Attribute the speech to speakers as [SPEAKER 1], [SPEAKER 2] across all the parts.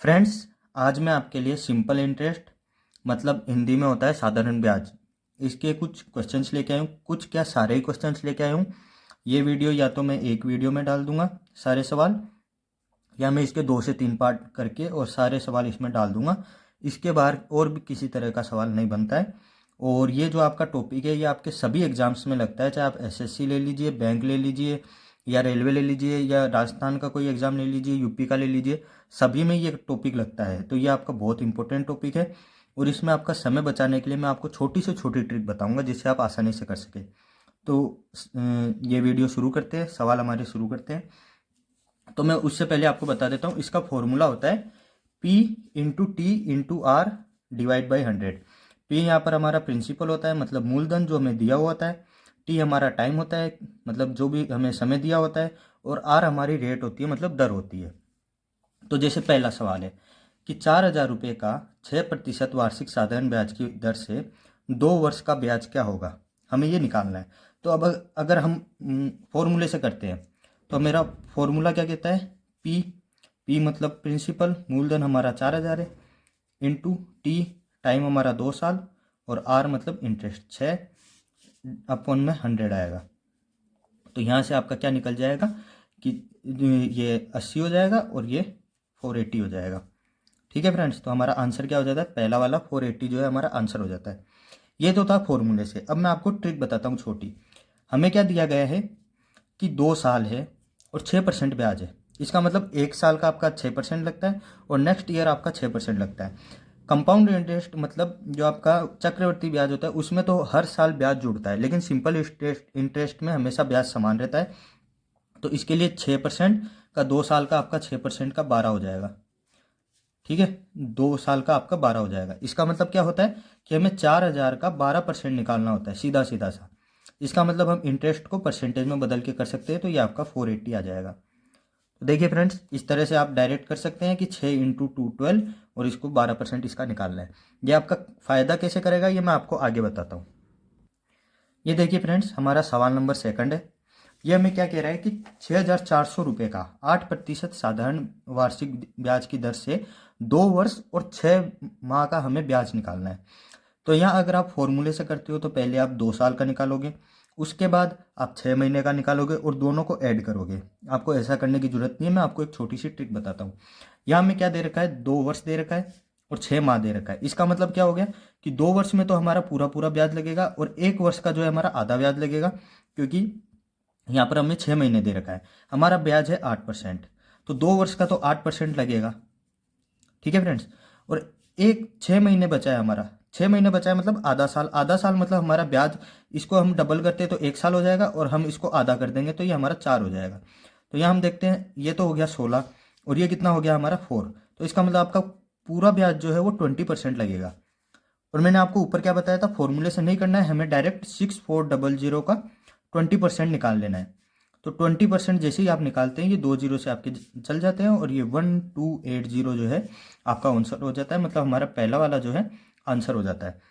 [SPEAKER 1] Friends, आज मैं आपके लिए सिंपल इंटरेस्ट मतलब हिंदी में होता है साधारण ब्याज, इसके कुछ क्वेश्चंस लेके आया हूँ। कुछ क्या सारे ही क्वेश्चंस लेके आया हूँ। ये वीडियो या तो मैं एक वीडियो में डाल दूंगा सारे सवाल, या मैं इसके 2 से 3 पार्ट करके और सारे सवाल इसमें डाल दूंगा। इसके बाहर और भी किसी तरह का सवाल नहीं बनता है। और ये जो आपका टॉपिक है ये आपके सभी एग्जाम्स में लगता है, चाहे आप एसएससी ले लीजिए, बैंक ले लीजिए, या रेलवे ले लीजिए, या राजस्थान का कोई एग्ज़ाम ले लीजिए, यूपी का ले लीजिए, सभी में ये टॉपिक लगता है। तो ये आपका बहुत इंपॉर्टेंट टॉपिक है और इसमें आपका समय बचाने के लिए मैं आपको छोटी से छोटी ट्रिक बताऊंगा जिससे आप आसानी से कर सकें। तो ये वीडियो शुरू करते हैं, सवाल हमारे शुरू करते हैं। तो मैं उससे पहले आपको बता देता हूँ, इसका फॉर्मूला होता है P into T into R divide by 100। P यहाँ पर हमारा प्रिंसिपल होता है, मतलब मूलधन जो हमें दिया हुआ होता है। T हमारा टाइम होता है, मतलब जो भी हमें समय दिया होता है। और R हमारी रेट होती है, मतलब दर होती है। तो जैसे पहला सवाल है कि 4,000 रुपये का 6% वार्षिक साधारण ब्याज की दर से 2 वर्ष का ब्याज क्या होगा, हमें ये निकालना है। तो अब अगर हम फॉर्मूले से करते हैं तो मेरा फॉर्मूला क्या कहता है, पी मतलब प्रिंसिपल, मूलधन हमारा 4,000 है, इंटू टी टाइम हमारा 2 साल, और आर मतलब इंटरेस्ट 6/100 आएगा। तो यहाँ से आपका क्या निकल जाएगा कि ये 80 हो जाएगा और ये 480 हो जाएगा। ठीक है फ्रेंड्स, तो हमारा आंसर क्या हो जाता है, पहला वाला 480 जो है हमारा आंसर हो जाता है। ये तो था फॉर्मूले से। अब मैं आपको ट्रिक बताता हूँ छोटी। हमें क्या दिया गया है कि 2 साल है और 6% ब्याज है। इसका मतलब 1 साल का आपका 6% लगता है और नेक्स्ट ईयर आपका 6% लगता है। कंपाउंड इंटरेस्ट मतलब जो आपका चक्रवर्ती ब्याज होता है उसमें तो हर साल ब्याज जुड़ता है, लेकिन सिंपल इंटरेस्ट में हमेशा ब्याज समान रहता है। तो इसके लिए 6% का 2 साल का आपका 6% का 12 हो जाएगा। ठीक है, 2 साल का आपका 12 हो जाएगा। इसका मतलब क्या होता है कि हमें 4,000 का 12% निकालना होता है, सीधा सीधा सा। इसका मतलब हम इंटरेस्ट को परसेंटेज में बदल के कर सकते हैं, तो ये आपका 480 आ जाएगा। तो देखिए फ्रेंड्स, इस तरह से आप डायरेक्ट कर सकते हैं कि 6 × 2 12 और इसको 12% इसका निकालना है। ये आपका फ़ायदा कैसे करेगा ये मैं आपको आगे बताता हूँ। ये देखिए फ्रेंड्स, हमारा सवाल नंबर सेकंड है। ये हमें क्या कह रहा है कि 6,400 रुपये का 8% साधारण वार्षिक ब्याज की दर से 2 वर्ष और 6 माह का हमें ब्याज निकालना है। तो यहाँ अगर आप फॉर्मूले से करते हो तो पहले आप 2 साल का निकालोगे, उसके बाद आप 6 महीने का निकालोगे और दोनों को ऐड करोगे। आपको ऐसा करने की जरूरत नहीं है, मैं आपको एक छोटी सी ट्रिक बताता हूँ। यहाँ हमें क्या दे रखा है, 2 वर्ष दे रखा है और 6 माह दे रखा है। इसका मतलब क्या हो गया कि 2 वर्ष में तो हमारा पूरा पूरा ब्याज लगेगा और 1 वर्ष का जो है हमारा आधा ब्याज लगेगा, क्योंकि यहाँ पर हमें 6 महीने दे रखा है। हमारा ब्याज है 8%, तो 2 वर्ष का तो 8% लगेगा। ठीक है फ्रेंड्स, और 6 महीने बचा है हमारा। 6 महीने बचा है मतलब आधा साल। आधा साल मतलब हमारा ब्याज, इसको हम डबल करते हैं तो 1 साल हो जाएगा और हम इसको आधा कर देंगे तो ये हमारा 4 हो जाएगा। तो यहाँ हम देखते हैं, ये तो हो गया 16 और ये कितना हो गया हमारा 4। तो इसका मतलब आपका पूरा ब्याज जो है वो 20% लगेगा। और मैंने आपको ऊपर क्या बताया था, फॉर्मूले से नहीं करना है, हमें डायरेक्ट 6400 का 20% निकाल लेना है। तो 20% जैसे ही आप निकालते हैं ये 2 जीरो से आपके चल जाते हैं और ये 1280 जो है आपका आंसर हो जाता है, मतलब हमारा पहला वाला जो है आंसर हो जाता है।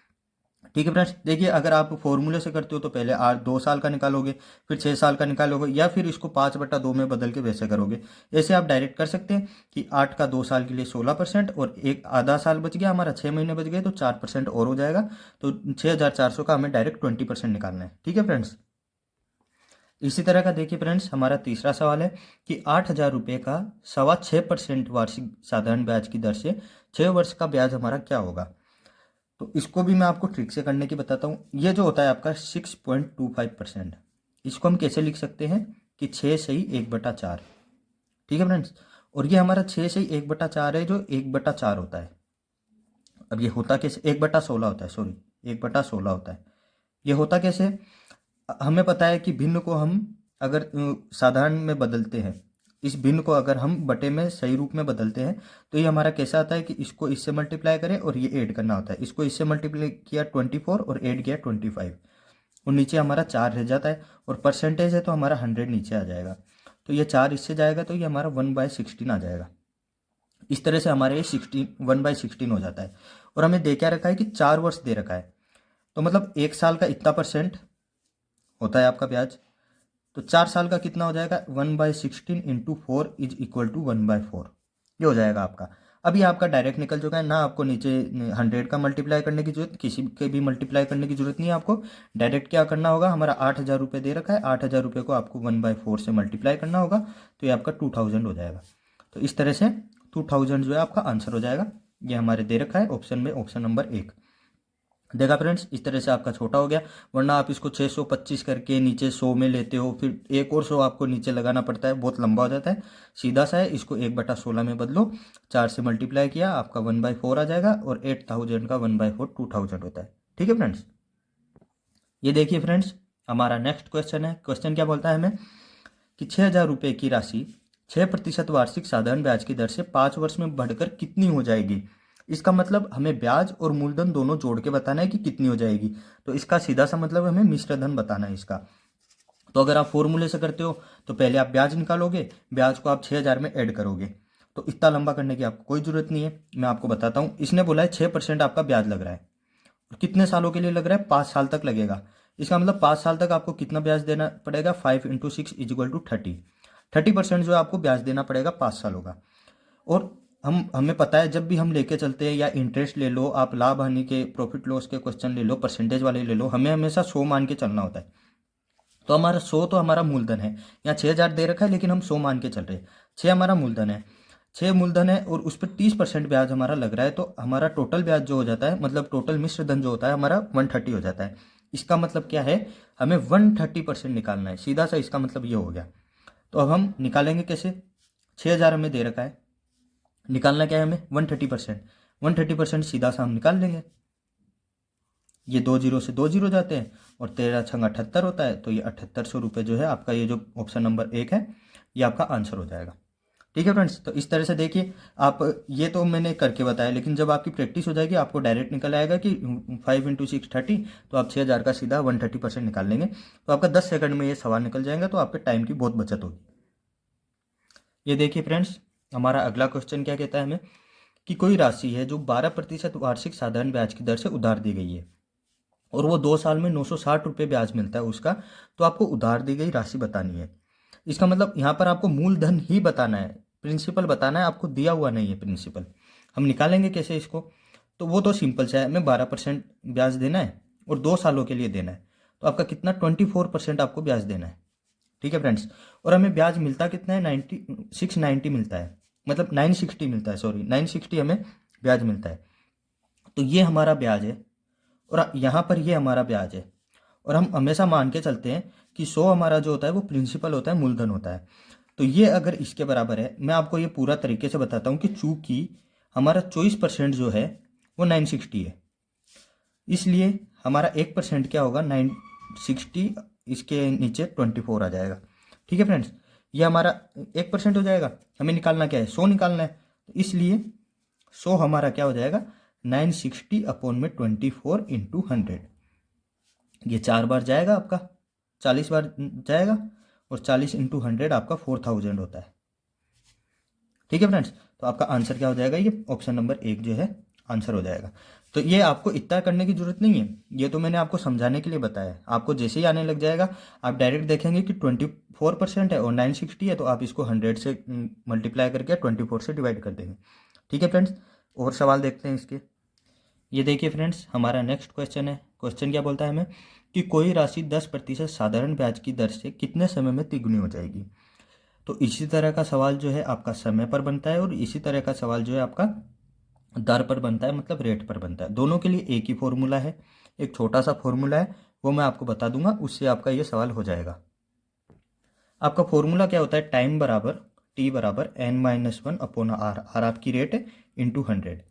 [SPEAKER 1] ठीक है फ्रेंड्स, देखिए अगर आप फॉर्मूले से करते हो तो पहले 2 साल का निकालोगे, फिर 6 साल का निकालोगे, या फिर इसको 5/2 में बदल के वैसे करोगे। ऐसे आप डायरेक्ट कर सकते हैं कि 8 का 2 साल के लिए 16% और एक आधा साल बच गया हमारा, 6 महीने बच गए तो 4% और हो जाएगा। तो 6,400 का हमें डायरेक्ट 20% निकालना है। ठीक है फ्रेंड्स, इसी तरह का देखिए फ्रेंड्स, हमारा तीसरा सवाल है कि 8,000 रुपये का 6.25% वार्षिक साधारण ब्याज की दर से 6 वर्ष का ब्याज हमारा क्या होगा। तो इसको भी मैं आपको ट्रिक से करने की बताता हूँ। ये जो होता है आपका 6.25%, इसको हम कैसे लिख सकते हैं कि 6 सही 1/4। ठीक है फ्रेंड्स, और ये हमारा 6 सही 1/4 है जो 1/4 होता है। अब ये होता कैसे, 1/16 होता है, सॉरी 1/16 होता है। ये होता कैसे, हमें पता है कि भिन्न को हम अगर साधारण में बदलते हैं, इस भिन्न को अगर हम बटे में सही रूप में बदलते हैं तो ये हमारा कैसा आता है कि इसको इससे मल्टीप्लाई करें और ये ऐड करना होता है। इसको इससे मल्टीप्लाई किया 24 और ऐड किया 25 और नीचे हमारा 4 रह जाता है, और परसेंटेज है तो हमारा 100 नीचे आ जाएगा। तो ये 4 इससे जाएगा तो ये हमारा 1/16 आ जाएगा। इस तरह से हमारे ये 1/16 हो जाता है। और हमें दे क्या रखा है कि 4 वर्ष दे रखा है, तो मतलब 1 साल का इतना परसेंट होता है आपका ब्याज। तो 4 साल का कितना हो जाएगा, 1/16 × 4 इज इक्वल टू 1/4, ये हो जाएगा आपका। अब ये आपका डायरेक्ट निकल चुका है, ना आपको नीचे 100 का मल्टीप्लाई करने की जरूरत, किसी के भी मल्टीप्लाई करने की जरूरत नहीं है आपको। डायरेक्ट क्या करना होगा, हमारा 8,000 रुपये दे रखा है, 8,000 रुपये को आपको 1/4 से मल्टीप्लाई करना होगा, तो ये आपका 2000 हो जाएगा। तो इस तरह से 2000 जो है आपका आंसर हो जाएगा। ये हमारे दे रखा है ऑप्शन में, ऑप्शन नंबर 1। देखा फ्रेंड्स, इस तरह से आपका छोटा हो गया, वरना आप इसको 625 करके नीचे 100 में लेते हो, फिर एक और 100 आपको नीचे लगाना पड़ता है, बहुत लंबा हो जाता है। सीधा सा है, इसको 1/16 में बदलो, 4 से मल्टीप्लाई किया, आपका 1/4 आ जाएगा, और 8000 का 1/4 2000 होता है। ठीक है फ्रेंड्स, ये देखिए फ्रेंड्स, हमारा नेक्स्ट क्वेश्चन है। क्वेश्चन क्या बोलता है हमें कि 6,000 रुपये की राशि 6% वार्षिक साधारण ब्याज की दर से 5 वर्ष में बढ़कर कितनी हो जाएगी। इसका मतलब हमें ब्याज और मूलधन दोनों जोड़ के बताना है कि कितनी हो जाएगी। तो इसका सीधा सा मतलब हमें मिश्र धन बताना है इसका। तो अगर आप फॉर्मूले से करते हो तो पहले आप ब्याज निकालोगे, ब्याज को आप 6,000 में ऐड करोगे। तो इतना लंबा करने की आपको कोई ज़रूरत नहीं है, मैं आपको बताता हूँ। इसने बोला है 6% आपका ब्याज लग रहा है, और कितने सालों के लिए लग रहा है, 5 साल तक लगेगा। इसका मतलब 5 साल तक आपको कितना ब्याज देना पड़ेगा, 5 × 6 = 30। 30% जो है आपको ब्याज देना पड़ेगा 5 सालों का। और हमें पता है, जब भी हम लेके चलते हैं, या इंटरेस्ट ले लो, आप लाभ हानि के, प्रॉफिट लॉस के क्वेश्चन ले लो, परसेंटेज वाले ले लो, हमें हमेशा 100 मान के चलना होता है। तो हमारा 100 तो हमारा मूलधन है, यहाँ 6,000 दे रखा है, लेकिन हम 100 मान के चल रहे हैं। 6 हमारा मूलधन है, 6 मूलधन है, और उस पर 30% ब्याज हमारा लग रहा है। तो हमारा टोटल ब्याज जो हो जाता है, मतलब टोटल मिश्र धन जो होता है हमारा 130 हो जाता है। इसका मतलब क्या है, हमें 130% निकालना है, सीधा सा इसका मतलब ये हो गया। तो अब हम निकालेंगे कैसे, 6,000 हमें दे रखा है, निकालना क्या है हमें, 130%। 130% सीधा सा हम निकाल लेंगे, ये 2 जीरो से 2 जीरो जाते हैं, और 13 छंग 78 होता है। तो ये 7800 रुपये जो है आपका, ये जो ऑप्शन नंबर 1 है, ये आपका आंसर हो जाएगा। ठीक है फ्रेंड्स, तो इस तरह से देखिए आप, ये तो मैंने करके बताया, लेकिन जब आपकी प्रैक्टिस हो जाएगी आपको डायरेक्ट निकल आएगा कि 5 × 6 30, तो आप 6,000 का सीधा 130% निकाल लेंगे। तो आपका 10 सेकंड में ये सवाल निकल जाएगा, तो आपके टाइम की बहुत बचत होगी। ये देखिए फ्रेंड्स, हमारा अगला क्वेश्चन क्या कहता है हमें कि कोई राशि है जो 12% वार्षिक साधारण ब्याज की दर से उधार दी गई है, और वो 2 साल में 960 रुपये ब्याज मिलता है उसका। तो आपको उधार दी गई राशि बतानी है। इसका मतलब यहाँ पर आपको मूलधन ही बताना है, प्रिंसिपल बताना है, आपको दिया हुआ नहीं है प्रिंसिपल। हम निकालेंगे कैसे इसको, तो वो तो सिंपल सा है, हमें 12% ब्याज देना है, और 2 सालों के लिए देना है। तो आपका कितना, 24% आपको ब्याज देना है। ठीक है फ्रेंड्स, और हमें ब्याज मिलता कितना है, 690 मिलता है, मतलब 960 मिलता है, सॉरी 960 हमें ब्याज मिलता है। तो ये हमारा ब्याज है, और यहाँ पर ये हमारा ब्याज है। और हम हमेशा मान के चलते हैं कि 100 हमारा जो होता है वो प्रिंसिपल होता है, मूलधन होता है। तो ये अगर इसके बराबर है, मैं आपको ये पूरा तरीके से बताता हूँ कि चूंकि हमारा 24% जो है वो 960 है, इसलिए हमारा 1% क्या होगा, 960, इसके नीचे 24 आ जाएगा। ठीक है फ्रेंड्स, ये हमारा 1% हो जाएगा। हमें निकालना क्या है, 100 निकालना है, तो इसलिए 100 हमारा क्या हो जाएगा, 960/24 × 100। ये 4 बार जाएगा आपका, 40 बार जाएगा, और 40 × 100 आपका 4000 होता है। ठीक है फ्रेंड्स, तो आपका आंसर क्या हो जाएगा, ये ऑप्शन नंबर 1 जो है आंसर हो जाएगा। तो ये आपको इतना करने की जरूरत नहीं है, ये तो मैंने आपको समझाने के लिए बताया है। आपको जैसे ही आने लग जाएगा, आप डायरेक्ट देखेंगे कि 24% है और 960 है, तो आप इसको 100 से मल्टीप्लाई करके 24 से डिवाइड कर देंगे। ठीक है फ्रेंड्स, और सवाल देखते हैं इसके। ये देखिए फ्रेंड्स, हमारा नेक्स्ट क्वेश्चन है। क्वेश्चन क्या बोलता है हमें कि कोई राशि 10% साधारण ब्याज की दर से कितने समय में तिगुनी हो जाएगी। तो इसी तरह का सवाल जो है आपका समय पर बनता है, और इसी तरह का सवाल जो है आपका दर पर बनता है, मतलब रेट पर बनता है। दोनों के लिए एक ही फॉर्मूला है, एक छोटा सा फॉर्मूला है, वो मैं आपको बता दूंगा, उससे आपका ये सवाल हो जाएगा। आपका फॉर्मूला क्या होता है, टाइम बराबर टी बराबर n-1/r, आर आपकी रेट है, इंटू 100।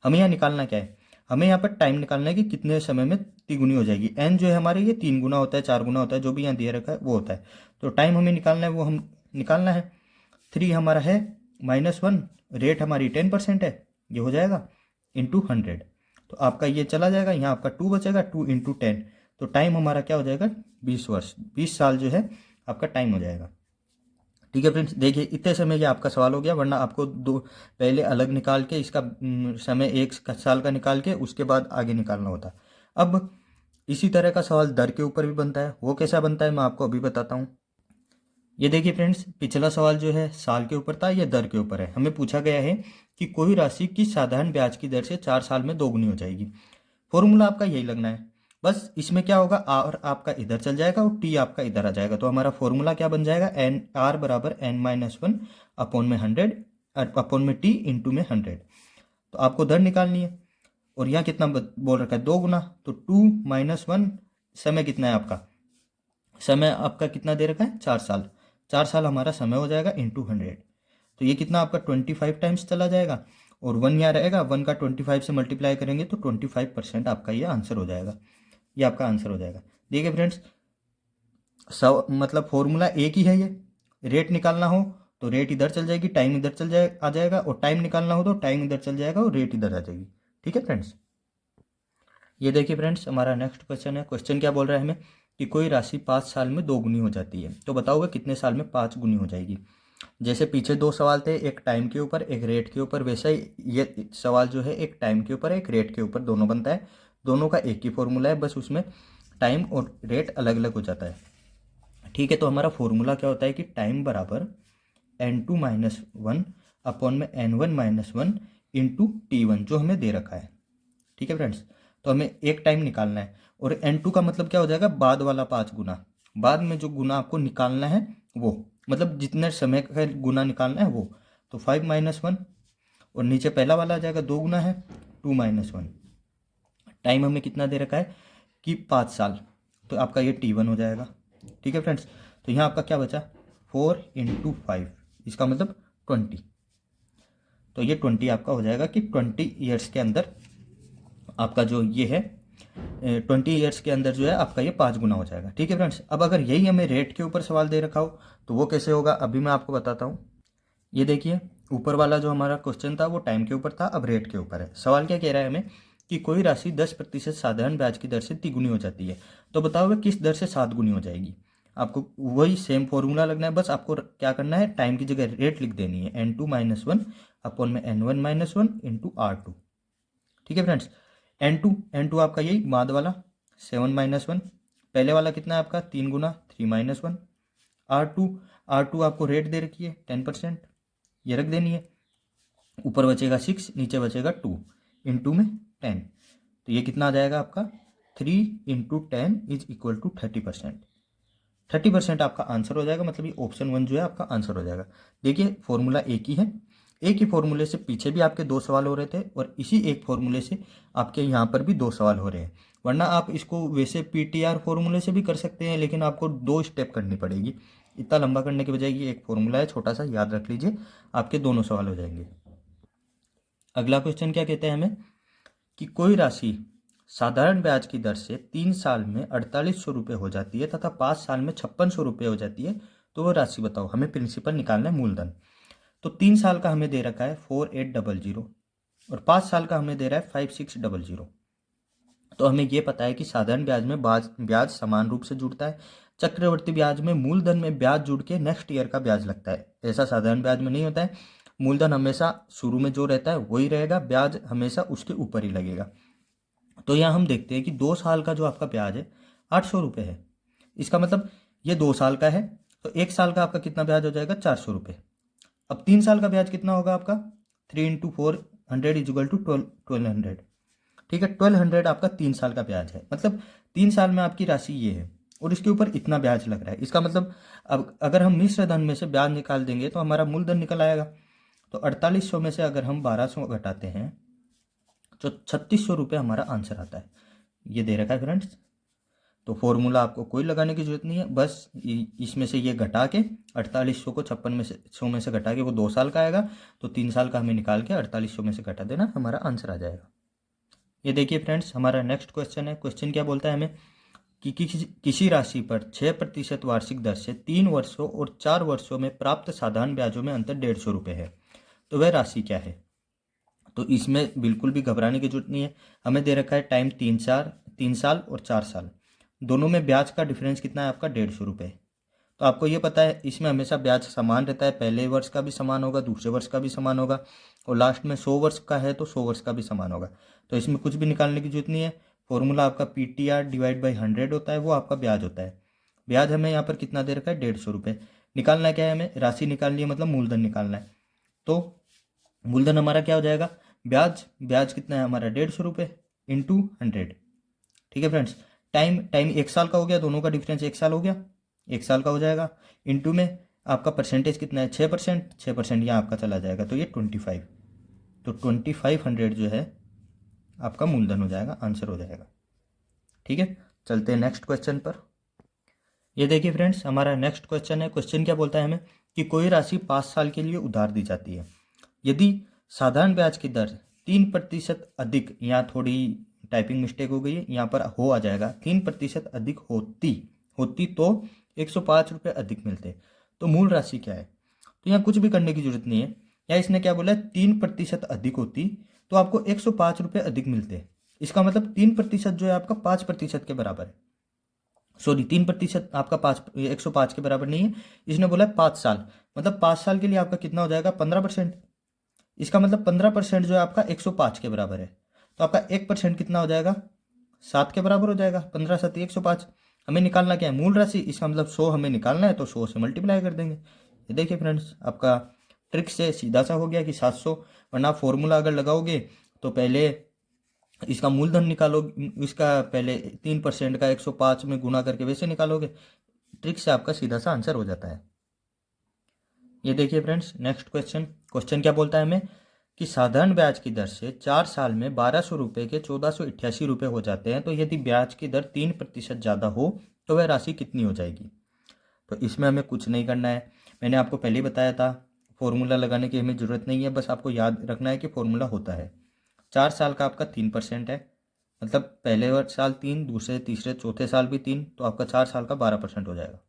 [SPEAKER 1] हमें यहाँ निकालना क्या है, हमें यहाँ पर टाइम निकालना है कि कितने समय में तिगुनी हो जाएगी। n जो है हमारे, ये 3 गुना होता है, 4 गुना होता है, जो भी यहाँ दिया रखा है वो होता है। तो टाइम हमें निकालना है, वो हम निकालना है। 3 हमारा है, -1, रेट हमारी 10% है, ये हो जाएगा इंटू 100। तो आपका ये चला जाएगा, यहाँ आपका 2 बचेगा, 2 × 10। तो टाइम हमारा क्या हो जाएगा, 20 वर्ष, 20 साल जो है आपका टाइम हो जाएगा। ठीक है फ्रेंड्स, देखिए इतने समय ये आपका सवाल हो गया, वरना आपको दो पहले अलग निकाल के इसका समय 1 साल का निकाल के उसके बाद आगे निकालना होता। अब इसी तरह का सवाल दर के ऊपर भी बनता है, वो कैसा बनता है मैं आपको अभी बताता हूँ। ये देखिए फ्रेंड्स, पिछला सवाल जो है साल के ऊपर था, ये दर के ऊपर है। हमें पूछा गया है कि कोई राशि की साधारण ब्याज की दर से 4 साल में दोगुनी हो जाएगी। फॉर्मूला आपका यही लगना है, बस इसमें क्या होगा, आर आपका इधर चल जाएगा और टी आपका इधर आ जाएगा। तो हमारा फॉर्मूला क्या बन जाएगा, एन आर बराबर n-1 अपॉन में 100 अपॉन में टी इंटू में 100। तो आपको दर निकालनी है और यहाँ कितना बोल रखा है, 2 गुना, तो 2-1 समय कितना है आपका, समय आपका कितना दे रखा है, 4 साल। 4 साल हमारा समय हो जाएगा इंटू 100, तो ये कितना आपका 25 टाइम्स चला जाएगा और 1 यहाँ रहेगा, 1 का 25 से मल्टीप्लाई करेंगे तो 25% आपका ये आंसर हो जाएगा, ये आपका आंसर हो जाएगा। देखिए फ्रेंड्स, मतलब फॉर्मूला एक ही है, ये रेट निकालना हो तो रेट इधर चल जाएगी, टाइम इधर चल जाए आ जाएगा, और टाइम निकालना हो तो टाइम इधर चल जाएगा और रेट इधर आ जाएगी। ठीक है फ्रेंड्स, ये देखिए फ्रेंड्स, हमारा नेक्स्ट क्वेश्चन है। क्वेश्चन क्या बोल रहा है हमें कि कोई राशि 5 साल में 2 गुनी हो जाती है, तो बताओगे कितने साल में 5 गुनी हो जाएगी। जैसे पीछे 2 सवाल थे, एक टाइम के ऊपर एक रेट के ऊपर, वैसा ही ये सवाल जो है एक टाइम के ऊपर एक रेट के ऊपर दोनों बनता है। दोनों का एक ही फॉर्मूला है, बस उसमें टाइम और रेट अलग अलग हो जाता है। ठीक है, तो हमारा फॉर्मूला क्या होता है कि टाइम बराबर n2-1 अपॉन में n1-1 इंटू T1 जो हमें दे रखा है। ठीक है फ्रेंड्स, तो हमें एक टाइम निकालना है और n2 का मतलब क्या हो जाएगा, बाद वाला 5 गुना, बाद में जो गुना आपको निकालना है वो, मतलब जितने समय का गुना निकालना है वो, तो 5-1 और नीचे पहला वाला आ जाएगा, 2 गुना है 2-1। टाइम हमें कितना दे रखा है कि 5 साल, तो आपका ये T1 हो जाएगा। ठीक है फ्रेंड्स, तो यहाँ आपका क्या बचा, 4 × 5, इसका मतलब 20, तो ये 20 आपका हो जाएगा कि 20 ईयर्स के अंदर आपका जो ये है 20 ईयर्स के अंदर जो है आपका ये 5 गुना हो जाएगा। ठीक है फ्रेंड्स, अब अगर यही हमें रेट के ऊपर सवाल दे रखा हो तो वो कैसे होगा, अभी मैं आपको बताता हूँ। ये देखिए, ऊपर वाला जो हमारा क्वेश्चन था वो टाइम के ऊपर था, अब रेट के ऊपर है। सवाल क्या कह रहा है हमें कि कोई राशि 10% साधारण ब्याज की दर से तिगुनी हो जाती है, तो बताओ किस दर से 7 गुनी हो जाएगी। आपको वही सेम फॉर्मूला लगना है, बस आपको क्या करना है, टाइम की जगह रेट लिख देनी है, n2-1 अपॉन में n1-1 इंटू R2। ठीक है फ्रेंड्स, n2 आपका यही बाद वाला 7-1, पहले वाला कितना है आपका 3 गुना 3-1, R2 आपको रेट दे रखी है 10%, ये रख देनी है, ऊपर बचेगा 6 नीचे बचेगा 2 इंटू में 10, तो ये कितना आ जाएगा आपका 3 × 10 इज इक्वल टू 30%। 30% आपका आंसर हो जाएगा, मतलब ये ऑप्शन 1 जो है आपका आंसर हो जाएगा। देखिए फॉर्मूला एक ही है, एक ही फॉर्मूले से पीछे भी आपके 2 सवाल हो रहे थे और इसी एक फॉर्मूले से आपके यहाँ पर भी 2 सवाल हो रहे हैं। वरना आप इसको वैसे PTR फॉर्मूले से भी कर सकते हैं, लेकिन आपको 2 स्टेप करनी पड़ेगी। इतना लंबा करने के बजाय ये एक फॉर्मूला है छोटा सा, याद रख लीजिए, आपके दोनों सवाल हो जाएंगे। अगला क्वेश्चन क्या कहते हैं हमें कि कोई राशि साधारण ब्याज की दर से 3 साल में 4800 रुपये हो जाती है तथा 5 साल में 5600 रुपये हो जाती है, तो वो राशि बताओ। हमें प्रिंसिपल निकालना है, मूलधन। तो 3 साल का हमें दे रखा है 4800 और 5 साल का हमें दे रहा है 5600। तो हमें ये पता है कि साधारण ब्याज में ब्याज समान रूप से जुड़ता है, चक्रवर्ती ब्याज में मूलधन में ब्याज जुड़ के नेक्स्ट ईयर का ब्याज लगता है, ऐसा साधारण ब्याज में नहीं होता है। मूलधन हमेशा शुरू में जो रहता है वही रहेगा, ब्याज हमेशा उसके ऊपर ही लगेगा। तो यहाँ हम देखते हैं कि 2 साल का जो आपका ब्याज है 800 रुपये है, इसका मतलब ये 2 साल का है, तो 1 साल का आपका कितना ब्याज हो जाएगा 400 रुपये। अब 3 साल का ब्याज कितना होगा आपका 3 × 400 इज इक्वल टू 1200। ठीक है, 1200 आपका 3 साल का ब्याज है, मतलब 3 साल में आपकी राशि ये है और इसके ऊपर इतना ब्याज लग रहा है। इसका मतलब अब अगर हम मिश्र धन में से ब्याज निकाल देंगे तो हमारा मूलधन निकल आएगा। तो 4800 में से अगर हम 1200 घटाते हैं तो 3600 रुपये हमारा आंसर आता है, ये दे रखा है फ्रेंड्स। तो फॉर्मूला आपको कोई लगाने की जरूरत नहीं है, बस इसमें से ये घटा के 4800 को 56 में से 100 में से घटा के वो 2 साल का आएगा, तो 3 साल का हमें निकाल के 4800 में से घटा देना, हमारा आंसर आ जाएगा। ये देखिए फ्रेंड्स, हमारा नेक्स्ट क्वेश्चन है। क्वेश्चन क्या बोलता है हमें कि किसी राशि पर 6% वार्षिक दर से 3 वर्षों और 4 वर्षों में प्राप्त साधारण ब्याजों में अंतर 150 रुपये है, तो वह राशि क्या है। तो इसमें बिल्कुल भी घबराने की जरूरत नहीं है, हमें दे रखा है टाइम 3 साल और 4 साल, दोनों में ब्याज का डिफरेंस कितना है आपका 150 रुपये। तो आपको ये पता है इसमें हमेशा ब्याज समान रहता है, पहले वर्ष का भी समान होगा, दूसरे वर्ष का भी समान होगा, और लास्ट में 100 वर्ष का है तो 100 वर्ष का भी समान होगा। तो इसमें कुछ भी निकालने की जरूरत नहीं है, फॉर्मूला आपका PTR डिवाइड बाई 100 होता है, वो आपका ब्याज होता है। ब्याज हमें यहाँ पर कितना दे रखा है 150 रुपये। निकालना क्या है, हमें राशि निकालनी है, मतलब मूलधन निकालना है। तो मूलधन हमारा क्या हो जाएगा, ब्याज, ब्याज कितना है हमारा 150 रुपये इंटू 100। ठीक है फ्रेंड्स, टाइम, टाइम 1 साल का हो गया, दोनों का डिफरेंस 1 साल हो गया, 1 साल का हो जाएगा। इंटू में आपका परसेंटेज कितना है 6%, 6% यहाँ आपका चला जाएगा तो ये 25, तो 2500 जो है आपका मूलधन हो जाएगा, आंसर हो जाएगा। ठीक है, चलते हैं नेक्स्ट क्वेश्चन पर। ये देखिए फ्रेंड्स, हमारा नेक्स्ट क्वेश्चन है। क्वेश्चन क्या बोलता है हमें कि कोई राशि 5 साल के लिए उधार दी जाती है, यदि साधारण ब्याज की दर 3% अधिक, यहाँ थोड़ी टाइपिंग मिस्टेक हो गई है, यहाँ पर हो आ जाएगा 3% अधिक होती होती तो 105 रुपये अधिक मिलते, तो मूल राशि क्या है। तो यहाँ कुछ भी करने की जरूरत नहीं है, यहाँ इसने क्या बोला है 3% अधिक होती तो आपको 105 रुपये अधिक मिलते। इसका मतलब 3% जो है आपका 5% के बराबर है। सॉरी, 3% आपका 105 के बराबर नहीं है, इसने बोला है 5 साल, मतलब 5 साल के लिए आपका कितना हो जाएगा 15%। इसका मतलब 15% जो है आपका 105 के बराबर है, तो आपका 1% कितना हो जाएगा 7 के बराबर हो जाएगा। 15 7 105। हमें निकालना क्या है, मूल राशि, इसका मतलब 100 हमें निकालना है, तो 100 से मल्टीप्लाई कर देंगे। ये देखिए फ्रेंड्स, आपका ट्रिक से सीधा सा हो गया कि 700, वरना फॉर्मूला अगर लगाओगे तो पहले इसका मूलधन निकालो, इसका पहले 3% का 105 में गुना करके वैसे निकालोगे, ट्रिक से आपका सीधा सा आंसर हो जाता है। ये देखिए फ्रेंड्स, नेक्स्ट क्वेश्चन, क्वेश्चन क्या बोलता है हमें कि साधारण ब्याज की दर से 4 साल में 1200 रुपये के 1488 रुपये हो जाते हैं, तो यदि ब्याज की दर 3% ज़्यादा हो तो वह राशि कितनी हो जाएगी। तो इसमें हमें कुछ नहीं करना है, मैंने आपको पहले ही बताया था, फॉर्मूला लगाने की हमें ज़रूरत नहीं है, बस आपको याद रखना है कि फॉर्मूला होता है 4 साल का आपका 3% है, मतलब पहले साल 3, दूसरे तीसरे चौथे साल भी 3, तो आपका 4 साल का 12% हो जाएगा।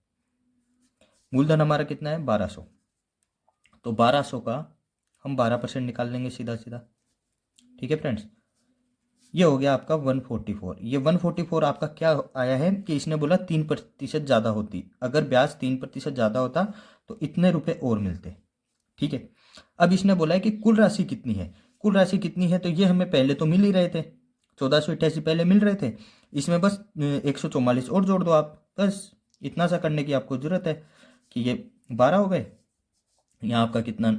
[SPEAKER 1] मूलधन हमारा कितना है 1200, तो 1200 का हम 12% निकाल लेंगे सीधा सीधा। ठीक है फ्रेंड्स, ये हो गया आपका 144। ये 144 आपका क्या आया है कि इसने बोला 3% ज़्यादा होती, अगर ब्याज 3% ज़्यादा होता तो इतने रुपए और मिलते। ठीक है, अब इसने बोला है कि कुल राशि कितनी है, कुल राशि कितनी है, तो ये हमें पहले तो मिल ही रहे थे, 1488 पहले मिल रहे थे, इसमें बस 144 और जोड़ दो आप, बस इतना सा करने की आपको ज़रूरत है कि ये 12 हो गए, यहाँ आपका कितना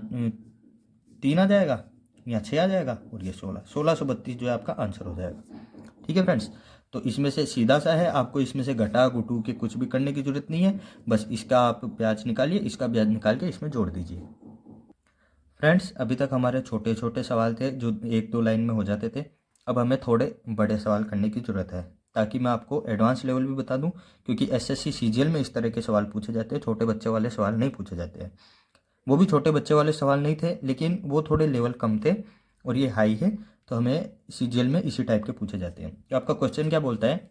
[SPEAKER 1] 3 आ जाएगा, यहाँ 6 आ जाएगा, और ये 1632 जो है आपका आंसर हो जाएगा। ठीक है फ्रेंड्स, तो इसमें से सीधा सा है, आपको इसमें से घटा घुटू के कुछ भी करने की जरूरत नहीं है, बस इसका आप ब्याज निकालिए, इसका ब्याज निकाल के इसमें जोड़ दीजिए। फ्रेंड्स, अभी तक हमारे छोटे छोटे सवाल थे जो 1-2 लाइन में हो जाते थे, अब हमें थोड़े बड़े सवाल करने की ज़रूरत है, ताकि मैं आपको एडवांस लेवल भी बता दूं, क्योंकि एसएससी सीजीएल में इस तरह के सवाल पूछे जाते हैं, छोटे बच्चे वाले सवाल नहीं पूछे जाते हैं। वो भी छोटे बच्चे वाले सवाल नहीं थे, लेकिन वो थोड़े लेवल कम थे, और ये हाई है, तो हमें सीजीएल में इसी टाइप के पूछे जाते हैं। तो आपका क्वेश्चन क्या बोलता है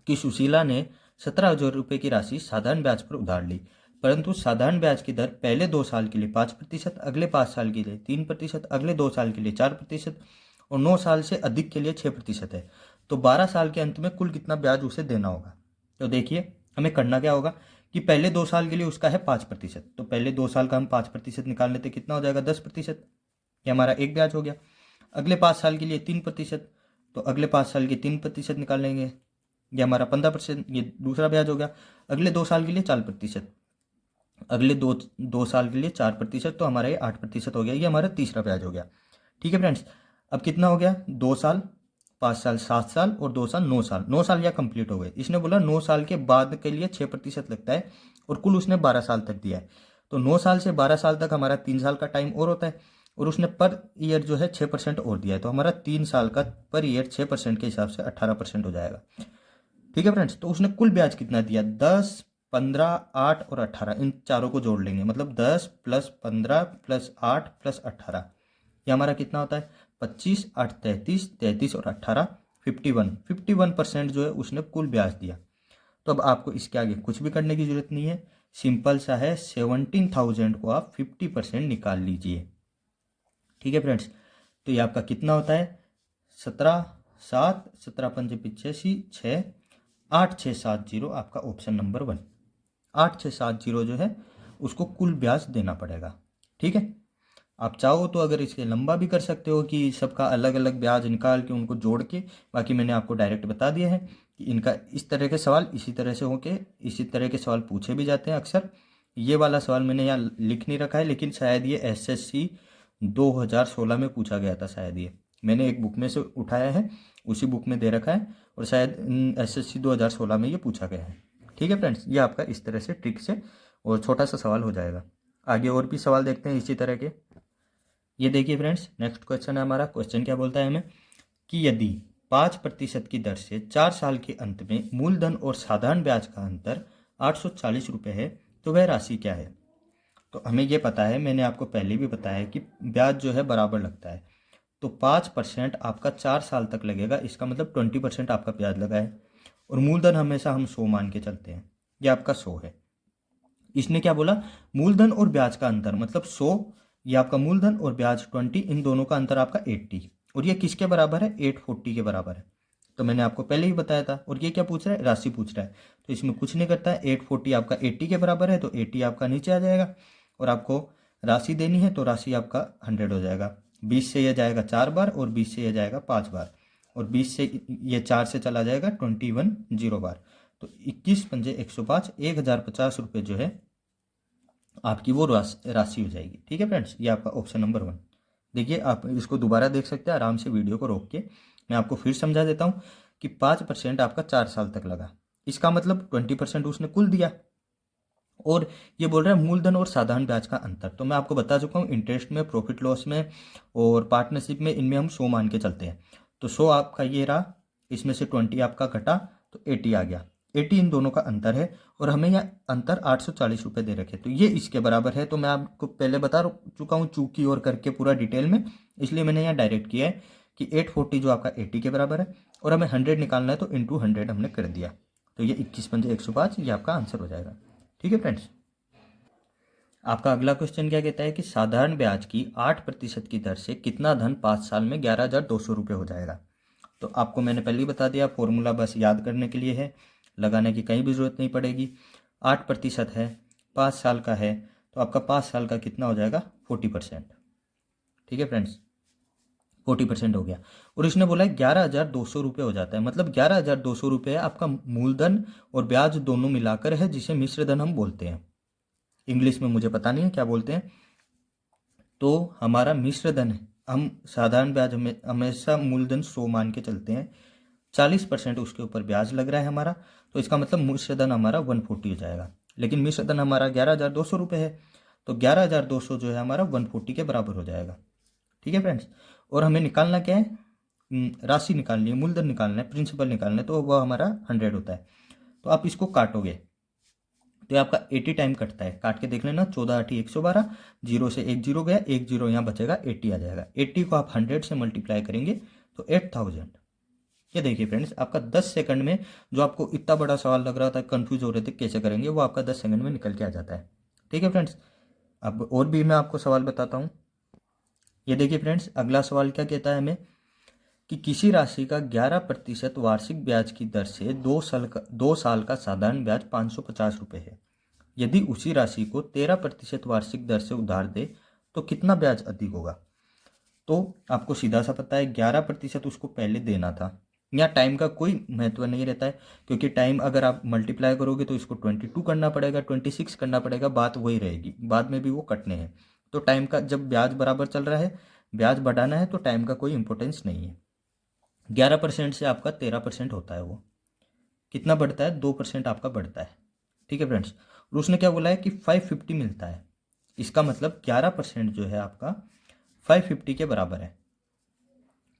[SPEAKER 1] कि सुशीला ने 17,000 रुपये की राशि साधारण ब्याज पर उधार ली, परंतु साधारण ब्याज की दर पहले 2 साल के लिए 5%, अगले 5 साल के लिए 3%, अगले 2 साल के लिए 4% और 9 साल से अधिक के लिए 6% है, तो 12 साल के अंत में कुल कितना ब्याज उसे देना होगा। तो देखिए, हमें करना क्या होगा कि पहले 2 साल के लिए उसका है 5%, तो पहले 2 साल का हम 5% निकाल लेते, कितना हो जाएगा 10%, ये हमारा एक ब्याज हो गया। अगले 5 साल के लिए 3%, तो अगले 5 साल के 3% निकाल लेंगे, ये हमारा 15%, ये दूसरा ब्याज हो गया। अगले 2 साल के लिए 4%, अगले दो साल के लिए 4%, तो हमारा ये 8% हो गया, ये हमारा तीसरा ब्याज हो गया। ठीक है फ्रेंड्स, अब कितना हो गया 2 साल, 5 साल 7 साल और 2 साल 9 साल, 9 साल या कंप्लीट हो गए। इसने बोला 9 साल के बाद के लिए 6% लगता है, और कुल उसने 12 साल तक दिया है, तो 9 साल से 12 साल तक हमारा 3 साल का टाइम और होता है, और उसने पर ईयर जो है 6% और दिया है, तो हमारा 3 साल का पर ईयर 6% के हिसाब से 18% हो जाएगा। ठीक है फ्रेंड्स, तो उसने कुल ब्याज कितना दिया 10, 15, 8 और 18, इन चारों को जोड़ लेंगे, मतलब 10 + 15 + 8 + 18, ये हमारा कितना होता है 25, 8 33, 33 और 18 51% जो है उसने कुल ब्याज दिया। तो अब आपको इसके आगे कुछ भी करने की जरूरत नहीं है, सिंपल सा है, 17,000 को आप 50% निकाल लीजिए। ठीक है फ्रेंड्स, तो ये आपका कितना होता है 17 7 17 5 85 6 8670, आपका ऑप्शन नंबर 1 8670 जो है उसको कुल ब्याज देना पड़ेगा। ठीक है, आप चाहो तो अगर इसके लंबा भी कर सकते हो कि सबका अलग अलग ब्याज निकाल के उनको जोड़ के, बाकी मैंने आपको डायरेक्ट बता दिया है कि इनका इस तरह के सवाल इसी तरह से होके इसी तरह के सवाल पूछे भी जाते हैं अक्सर। ये वाला सवाल मैंने यहाँ लिख नहीं रखा है, लेकिन शायद ये एसएससी 2016 में पूछा गया था शायद। ये मैंने एक बुक में से उठाया है, उसी बुक में दे रखा है, और शायद एसएससी 2016 में ये पूछा गया है। ठीक है फ्रेंड्स, ये आपका इस तरह से ट्रिक से और छोटा सा सवाल हो जाएगा। आगे और भी सवाल देखते हैं इसी तरह के। ये देखिए फ्रेंड्स, नेक्स्ट क्वेश्चन है हमारा। क्वेश्चन क्या बोलता है हमें कि यदि 5% की दर से 4 साल के अंत में मूलधन और साधारण ब्याज का अंतर 840 रुपये है तो वह राशि क्या है। तो हमें ये पता है, मैंने आपको पहले भी बताया है कि ब्याज जो है बराबर लगता है। तो 5% आपका 4 साल तक लगेगा, इसका मतलब 20% आपका ब्याज लगा है। और मूलधन हमेशा हम 100 मान के चलते हैं, ये आपका 100 है। इसने क्या बोला, मूलधन और ब्याज का अंतर मतलब 100, ये आपका मूलधन और ब्याज 20, इन दोनों का अंतर आपका 80। और ये किसके बराबर है, 840 के बराबर है। तो मैंने आपको पहले ही बताया था। और ये क्या पूछ रहा है, राशि पूछ रहा है। तो इसमें कुछ नहीं करता है, 840 आपका 80 के बराबर है, तो 80 आपका नीचे आ जाएगा। और आपको राशि देनी है, तो राशि आपका 100 हो जाएगा। 20 से यह जाएगा 4 बार, और 20 से यह जाएगा 5 बार, और 20 से ये 4 से चला जाएगा 21 बार। तो 21 पंजे 105, 1050 रुपये जो है आपकी वो राशि हो जाएगी। ठीक है फ्रेंड्स, ये आपका ऑप्शन नंबर 1। देखिए, आप इसको दोबारा देख सकते हैं आराम से, वीडियो को रोक के मैं आपको फिर समझा देता हूँ कि 5% आपका 4 साल तक लगा, इसका मतलब 20% उसने कुल दिया। और ये बोल रहा है मूलधन और साधारण ब्याज का अंतर। तो मैं आपको बता चुका हूँ, इंटरेस्ट में, प्रॉफिट लॉस में और पार्टनरशिप में, इनमें हम 100 मान के चलते हैं। तो 100 आपका ये रहा, इसमें से 20 आपका घटा तो 80 आ गया। 80 इन दोनों का अंतर है, और हमें यह अंतर 840 रुपये दे रखे, तो ये इसके बराबर है। तो मैं आपको पहले बता चुका हूँ चूकी और करके पूरा डिटेल में, इसलिए मैंने यहाँ डायरेक्ट किया है कि 840 जो आपका 80 के बराबर है, और हमें 100 निकालना है, तो इंटू 100 हमने कर दिया। तो ये 21 पंजे 105, ये आपका आंसर हो जाएगा। ठीक है फ्रेंड्स, आपका अगला क्वेश्चन क्या कहता है कि साधारण ब्याज की 8% की दर से कितना धन 5 साल में 11,200 रुपये हो जाएगा। तो आपको मैंने पहले ही बता दिया, फॉर्मूला बस याद करने के लिए है, लगाने की कहीं भी ज़रूरत नहीं पड़ेगी। 8% है, 5 साल का है, तो आपका 5 साल का कितना हो जाएगा, 40%। ठीक है फ्रेंड्स, 40% हो गया। और इसने बोला है 11,200 रुपये हो जाता है, मतलब 11,200 रुपये आपका मूलधन और ब्याज दोनों मिलाकर है, जिसे मिश्र धन हम बोलते हैं। इंग्लिश में मुझे पता नहीं है क्या बोलते हैं। तो हमारा मिश्र धन है, हम साधारण ब्याज में हमेशा मूलधन 100 मान के चलते हैं, 40% उसके ऊपर ब्याज लग रहा है हमारा, तो इसका मतलब मिश्र धन हमारा 140 हो जाएगा। लेकिन मिश्र धन हमारा 11,200 रुपये है, तो 11,200 जो है हमारा 140 के बराबर हो जाएगा। ठीक है फ्रेंड्स, और हमें निकालना क्या है, राशि निकालनी है, मूलधन निकालना है, प्रिंसिपल निकालना है, तो वह हमारा 100 होता है। तो आप इसको काटोगे तो आपका 80 टाइम कटता है, काट के देख लेना, 14 8 112, 0 से 1 0 गया, 1 0 यहाँ बचेगा, 80 आ जाएगा। 80 को आप 100 से मल्टीप्लाई करेंगे तो 8000। ये देखिए फ्रेंड्स, आपका 10 सेकंड में, जो आपको इतना बड़ा सवाल लग रहा था, कंफ्यूज हो रहे थे कैसे करेंगे, वो आपका 10 सेकंड में निकल के आ जाता है। ठीक है फ्रेंड्स, अब और भी मैं आपको सवाल बताता हूँ। ये देखिए फ्रेंड्स, अगला सवाल क्या कहता है हमें कि किसी राशि का 11% वार्षिक ब्याज की दर से 2 साल का साधारण ब्याज 550 रुपये है। यदि उसी राशि को 13% वार्षिक दर से उधार दे तो कितना ब्याज अधिक होगा। तो आपको सीधा सा पता है, 11% उसको पहले देना था। यहाँ टाइम का कोई महत्व नहीं रहता है, क्योंकि टाइम अगर आप मल्टीप्लाई करोगे तो इसको 22 करना पड़ेगा, 26 करना पड़ेगा, बात वही रहेगी, बाद में भी वो कटने हैं। तो टाइम का, जब ब्याज बराबर चल रहा है, ब्याज बढ़ाना है, तो टाइम का कोई इंपॉर्टेंस नहीं है। 11% से आपका 13% होता है, वो कितना बढ़ता है, 2% आपका बढ़ता है। ठीक है फ्रेंड्स, और उसने क्या बोला है कि 550 मिलता है, इसका मतलब 11% जो है आपका 550 के बराबर है।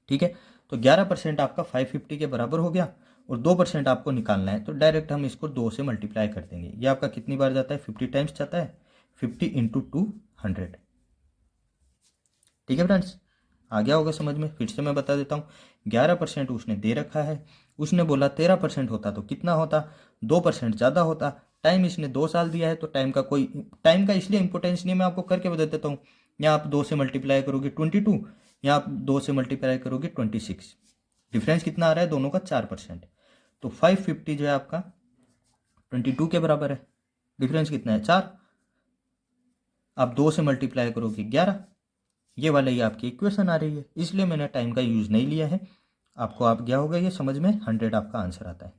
[SPEAKER 1] ठीक है, तो 11% आपका 550 के बराबर हो गया, और 2% आपको निकालना है, तो डायरेक्ट हम इसको 2 से मल्टीप्लाई कर देंगे। ये आपका कितनी बार जाता है, 50 टाइम्स जाता है, 50 इंटू 200। ठीक है फ्रेंड्स, आ गया होगा समझ में, फिर से मैं बता देता हूँ। 11% उसने दे रखा है, उसने बोला 13% होता तो कितना होता, 2% ज़्यादा होता। टाइम इसने 2 साल दिया है, तो टाइम का इसलिए इंपॉर्टेंस नहीं, मैं आपको करके बता देता हूँ। यहाँ आप 2 से मल्टीप्लाई करोगे 22, यहाँ आप 2 से मल्टीप्लाई करोगे 26, डिफरेंस कितना आ रहा है दोनों का, 4%। तो 550 जो है आपका 22 के बराबर है, डिफरेंस कितना है, 4। आप 2 से मल्टीप्लाई करोगे 11, ये वाला ही आपकी इक्वेशन आ रही है, इसलिए मैंने टाइम का यूज़ नहीं लिया है। आपको आप गया होगा ये समझ में, 100 आपका आंसर आता है।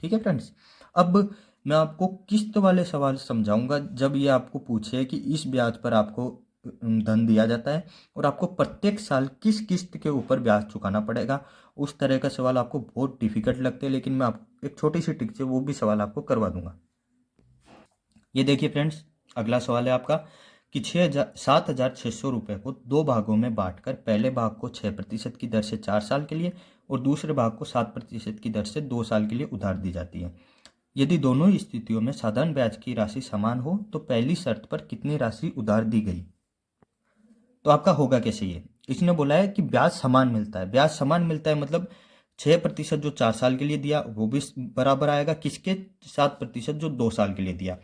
[SPEAKER 1] ठीक है फ्रेंड्स, अब मैं आपको किस्त वाले सवाल समझाऊंगा, जब ये आपको पूछे कि इस ब्याज पर आपको धन दिया जाता है और आपको प्रत्येक साल किस किस्त के ऊपर ब्याज चुकाना पड़ेगा। उस तरह का सवाल आपको बहुत डिफिकल्ट लगते हैं, लेकिन मैं आपको एक छोटी सी टिक से वो भी सवाल आपको करवा दूंगा। ये देखिए फ्रेंड्स, अगला सवाल है आपका कि 7,600 रुपये को 2 भागों में बांटकर पहले भाग को 6% की दर से 4 साल के लिए और दूसरे भाग को 7% की दर से 2 साल के लिए उधार दी जाती है। यदि दोनों स्थितियों में साधारण ब्याज की राशि समान हो तो पहली शर्त पर कितनी राशि उधार दी गई। तो आपका होगा कैसे ये, इसने बोला है कि ब्याज समान मिलता है। ब्याज समान मिलता है मतलब 6% जो 4 साल के लिए दिया वो भी बराबर आएगा किसके, 7% जो 2 साल के लिए दिया।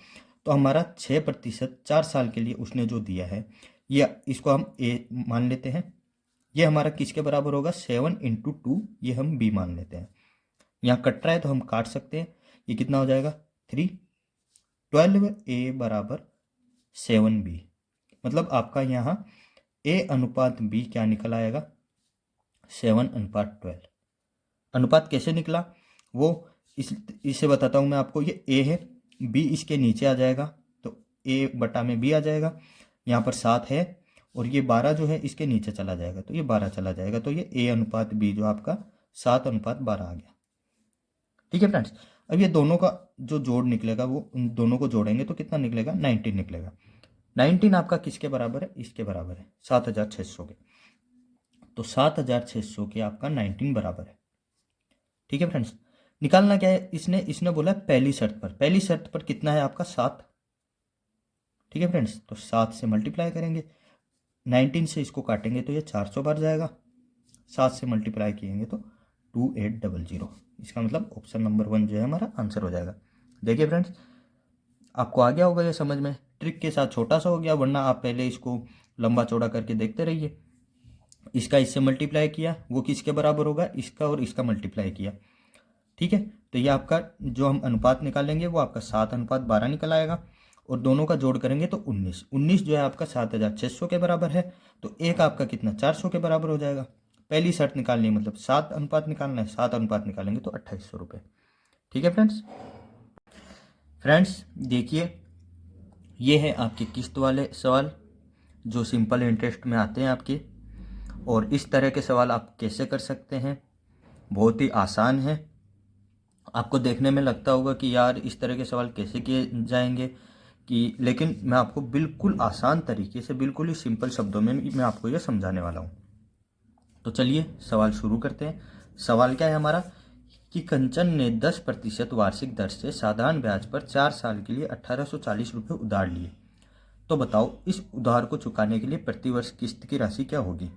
[SPEAKER 1] तो हमारा 6% 4 साल के लिए उसने जो दिया है, ये इसको हम ए मान लेते हैं। ये हमारा किसके बराबर होगा, 7 × 2, ये हम बी मान लेते हैं। यहाँ कट रहा है तो हम काट सकते हैं। ये कितना हो जाएगा 3, 12A बराबर 7B। मतलब आपका यहाँ A अनुपात B क्या निकल आएगा, 7:12। अनुपात कैसे निकला वो इसे बताता हूँ मैं आपको। ये A है, B इसके नीचे आ जाएगा तो A/B आ जाएगा। यहाँ पर 7 है और ये 12 जो है इसके नीचे चला जाएगा तो ये 12 चला जाएगा। तो ये A अनुपात B जो आपका 7:12 आ गया। ठीक है फ्रेंड्स, अब ये दोनों का जो जोड़ निकलेगा वो उन दोनों को जोड़ेंगे तो कितना निकलेगा, 19 निकलेगा। 19 आपका किसके बराबर है, इसके बराबर है 7,600 के। तो 7,600 के आपका 19 बराबर है। ठीक है फ्रेंड्स, निकालना क्या है, इसने बोला पहली शर्त पर। पहली शर्त पर कितना है आपका 7। ठीक है फ्रेंड्स, तो 7 से मल्टीप्लाई करेंगे, 19 से इसको काटेंगे तो ये 400 बार जाएगा। 7 से मल्टीप्लाई किएंगे तो 2800। इसका मतलब ऑप्शन नंबर 1 जो है हमारा आंसर हो जाएगा। देखिए फ्रेंड्स, आपको आ गया होगा ये समझ में। ट्रिक के साथ छोटा सा हो गया, वरना आप पहले इसको लंबा चौड़ा करके देखते रहिए। इसका इससे मल्टीप्लाई किया वो किसके बराबर होगा, इसका और इसका मल्टीप्लाई किया। ठीक है, तो ये आपका जो हम अनुपात निकालेंगे वो आपका 7:12 निकल आएगा और दोनों का जोड़ करेंगे तो 19 जो है आपका 7,600 के बराबर है। तो एक आपका कितना 400 के बराबर हो जाएगा। पहली शर्त निकालनी है मतलब 7 अनुपात निकालना है, 7 अनुपात निकालेंगे तो 2800 रुपये। ठीक है फ्रेंड्स देखिए, ये है आपके किस्त वाले सवाल जो सिंपल इंटरेस्ट में आते हैं आपके। और इस तरह के सवाल आप कैसे कर सकते हैं, बहुत ही आसान है। आपको देखने में लगता होगा कि यार इस तरह के सवाल कैसे किए जाएंगे कि, लेकिन मैं आपको बिल्कुल आसान तरीके से, बिल्कुल ही सिंपल शब्दों में मैं आपको ये समझाने वाला हूँ। तो चलिए सवाल शुरू करते हैं। सवाल क्या है हमारा कि कंचन ने 10% वार्षिक दर से साधारण ब्याज पर 4 साल के लिए 1840 रुपये उधार लिए। तो बताओ इस उधार को चुकाने के लिए प्रतिवर्ष किस्त की राशि क्या होगी।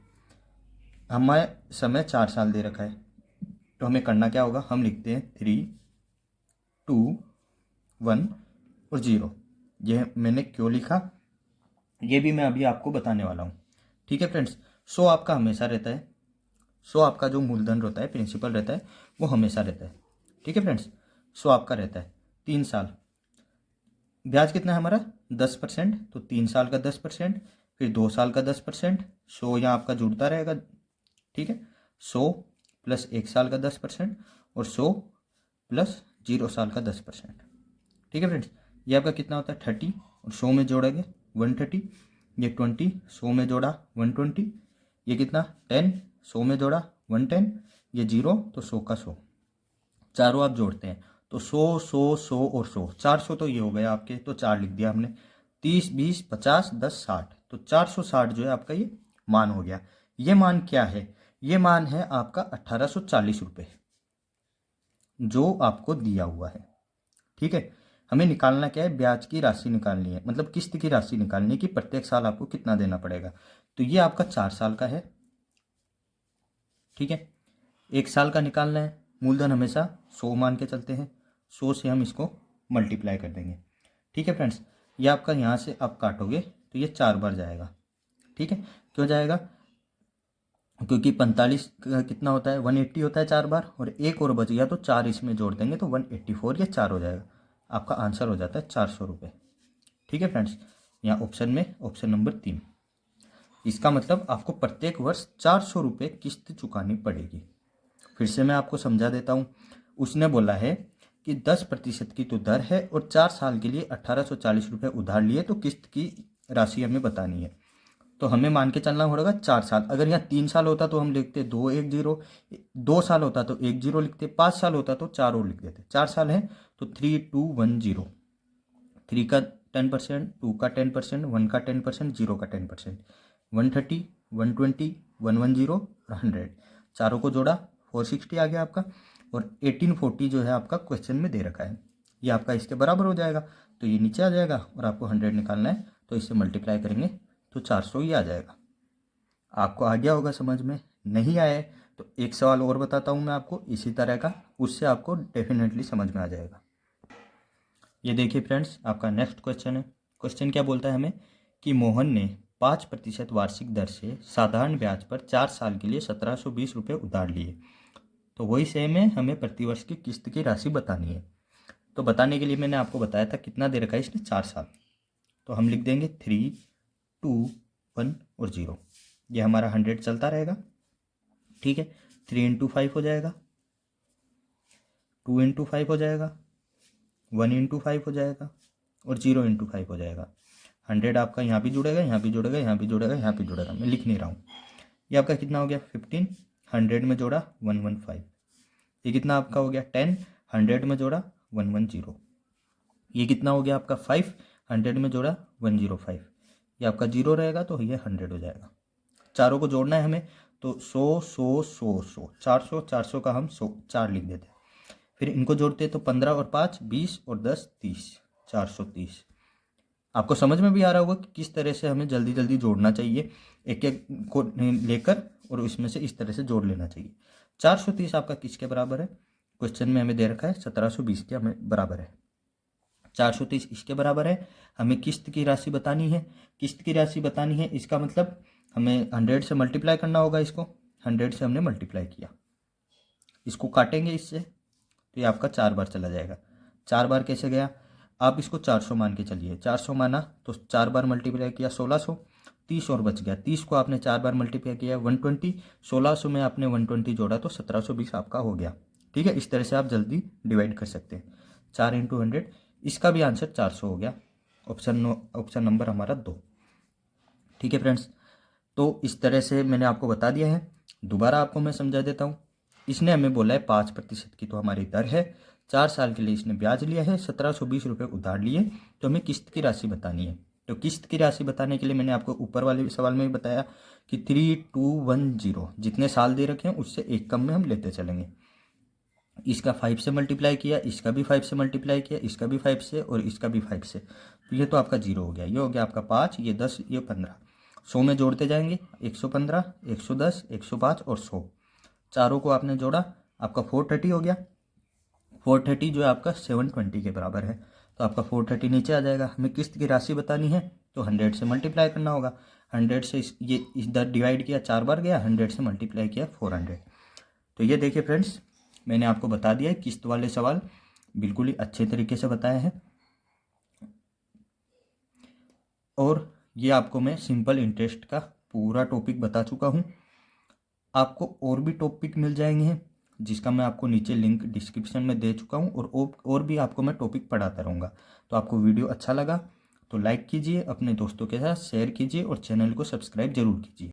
[SPEAKER 1] हमारे समय 4 साल दे रखा है तो हमें करना क्या होगा, हम लिखते हैं 3, 2, 1 और 0। यह मैंने क्यों लिखा ये भी मैं अभी आपको बताने वाला हूँ। ठीक है फ्रेंड्स, 100 आपका हमेशा रहता है। 100 आपका जो मूलधन रहता है, प्रिंसिपल रहता है, वो हमेशा रहता है। ठीक है फ्रेंड्स, 100 आपका रहता है। 3 साल ब्याज कितना है हमारा 10%, तो 3 साल का 10%, फिर 2 साल का 10%। 100 यहाँ आपका जुड़ता रहेगा। ठीक है, 100 प्लस 1 साल का 10% और 100 प्लस 0 साल का 10%। ठीक है फ्रेंड्स, ये आपका कितना होता है 30 और 100 में जोड़ेंगे 130। ये 20 100 में जोड़ा 120। ये कितना 10 100 में जोड़ा 110। ये 0 तो 100 का 100, चारों आप जोड़ते हैं तो 100 100 100 और 100, 400 तो ये हो गया आपके, तो 4 लिख दिया हमने। 30 20 50 10 60, तो 460 जो है आपका ये मान हो गया। ये मान क्या है, ये मान है आपका 1840 रुपये जो आपको दिया हुआ है। ठीक है, हमें निकालना क्या है, ब्याज की राशि निकालनी है, मतलब किस्त की राशि निकालनी है कि प्रत्येक साल आपको कितना देना पड़ेगा। तो ये आपका 4 साल का है। ठीक है, 1 साल का निकालना है। मूलधन हमेशा 100 मान के चलते हैं, 100 से हम इसको मल्टीप्लाई कर देंगे। ठीक है फ्रेंड्स, ये आपका यहाँ से आप काटोगे तो ये 4 बार जाएगा। ठीक है, क्यों जाएगा, क्योंकि 45 कितना होता है 180 होता है 4 बार, और एक और बच गया तो 4 इसमें जोड़ देंगे तो 184, ये 4 हो जाएगा। आपका आंसर हो जाता है 400 रुपये। ठीक है फ्रेंड्स, यहाँ ऑप्शन में ऑप्शन नंबर 3। इसका मतलब आपको प्रत्येक वर्ष 400 रुपये किस्त चुकानी पड़ेगी। फिर से मैं आपको समझा देता हूँ। उसने बोला है कि 10% की तो दर है और 4 साल के लिए 1840 रुपये उधार लिए, तो किस्त की राशि हमें बतानी है। तो हमें मान के चलना होगा 4 साल। अगर यहाँ 3 साल होता तो हम लिखते 210, 2 साल होता तो 10 लिखते, 5 साल होता तो 4 और लिख देते। 4 साल है तो 3210, 3 का 10%, 2 का 10%, 1 का 10%, 0 का 10%, 130, 120, 110 और 100, चारों को जोड़ा 460 आ गया आपका। और 1840 जो है आपका क्वेश्चन में दे रखा है, ये आपका इसके बराबर हो जाएगा। तो ये नीचे आ जाएगा और आपको 100 निकालना है, तो इससे मल्टीप्लाई करेंगे तो 400 ही आ जाएगा। आपको आ गया होगा समझ में। नहीं आया है तो एक सवाल और बताता हूँ मैं आपको इसी तरह का, उससे आपको डेफिनेटली समझ में आ जाएगा। ये देखिए फ्रेंड्स, आपका नेक्स्ट क्वेश्चन है। क्वेश्चन क्या बोलता है हमें कि मोहन ने 5% वार्षिक दर से साधारण ब्याज पर 4 साल के लिए 1720 रुपये उधार लिए। तो वही सेम है, हमें प्रतिवर्ष की किस्त की राशि बतानी है। तो बताने के लिए मैंने आपको बताया था कितना दे रखा है इसने, 4 साल। तो हम लिख देंगे 3, 2, 1 और 0। ये हमारा 100 चलता रहेगा, ठीक है। 3 इंटू 5 हो जाएगा, 2 इंटू 5 हो जाएगा, 1 इंटू 5 हो जाएगा और 0 इंटू 5 हो जाएगा। 100 आपका यहाँ भी जुड़ेगा, यहाँ भी जुड़ेगा, यहाँ भी जुड़ेगा, यहाँ भी जुड़ेगा, मैं लिख नहीं रहा हूँ। ये आपका कितना हो गया 15, 100 में जोड़ा 115। ये कितना आपका हो गया 10, 100 में जोड़ा 110। ये कितना हो गया आपका 5, 100 में जोड़ा 105। ये आपका 0 रहेगा तो ये 100 हो जाएगा। चारों को जोड़ना है हमें, तो 100, 100, 100, 100, 400, 400 का हम 100 4 लिख देते हैं। फिर इनको जोड़ते तो 15 और 5 20 और 10 30, 430। आपको समझ में भी आ रहा होगा कि किस तरह से हमें जल्दी जल्दी जोड़ना चाहिए, एक एक को लेकर और इसमें से इस तरह से जोड़ लेना चाहिए। 430 आपका किसके बराबर है, क्वेश्चन में हमें दे रखा है 1720 के हमें बराबर है। 430 इसके बराबर है। हमें किस्त की राशि बतानी है, किस्त की राशि बतानी है, इसका मतलब हमें 100 से मल्टीप्लाई करना होगा इसको। 100 से हमने मल्टीप्लाई किया, इसको काटेंगे इससे, तो ये आपका 4 बार चला जाएगा। 4 बार कैसे गया, आप इसको 400 मान के चलिए। 400 माना तो 4 बार मल्टीप्लाई किया 1600, 30 और बच गया। 30 को आपने 4 बार मल्टीप्लाई किया 120, 1600 में आपने 120 जोड़ा तो 1720 आपका हो गया। ठीक है, इस तरह से आप जल्दी डिवाइड कर सकते हैं। 4 इंटू 100, इसका भी आंसर 400 हो गया। ऑप्शन नंबर हमारा 2। ठीक है फ्रेंड्स, तो इस तरह से मैंने आपको बता दिया है। दोबारा आपको मैं समझा देता हूँ। इसने हमें बोला है 5% की तो हमारी दर है, 4 साल के लिए इसने ब्याज लिया है, 1720 रुपये उधार लिए, तो हमें किस्त की राशि बतानी है। तो किस्त की राशि बताने के लिए मैंने आपको ऊपर वाले सवाल में भी बताया कि 3210 जितने साल दे रखे हैं उससे एक कम में हम लेते चलेंगे। इसका 5 से मल्टीप्लाई किया, इसका भी 5 से मल्टीप्लाई किया, इसका भी 5 से और इसका भी 5 से, तो ये तो आपका 0 हो गया। ये हो गया आपका 5, ये 10, ये 15। 100 में जोड़ते जाएंगे, 115, 110, 105 और 100। चारों को आपने जोड़ा, आपका 430 हो गया। 430 जो है आपका 720 के बराबर है, तो आपका 430 नीचे आ जाएगा। हमें किस्त की राशि बतानी है तो 100 से मल्टीप्लाई करना होगा। 100 से ये इधर डिवाइड किया, 4 बार गया, 100 से मल्टीप्लाई किया 400। तो ये देखिए फ्रेंड्स, मैंने आपको बता दिया है, किस्त वाले सवाल बिल्कुल ही अच्छे तरीके से बताया है। और ये आपको मैं सिंपल इंटरेस्ट का पूरा टॉपिक बता चुका हूँ। आपको और भी टॉपिक मिल जाएंगे जिसका मैं आपको नीचे लिंक डिस्क्रिप्शन में दे चुका हूँ, और भी आपको मैं टॉपिक पढ़ाता रहूँगा। तो आपको वीडियो अच्छा लगा तो लाइक कीजिए, अपने दोस्तों के साथ शेयर कीजिए और चैनल को सब्सक्राइब जरूर कीजिए।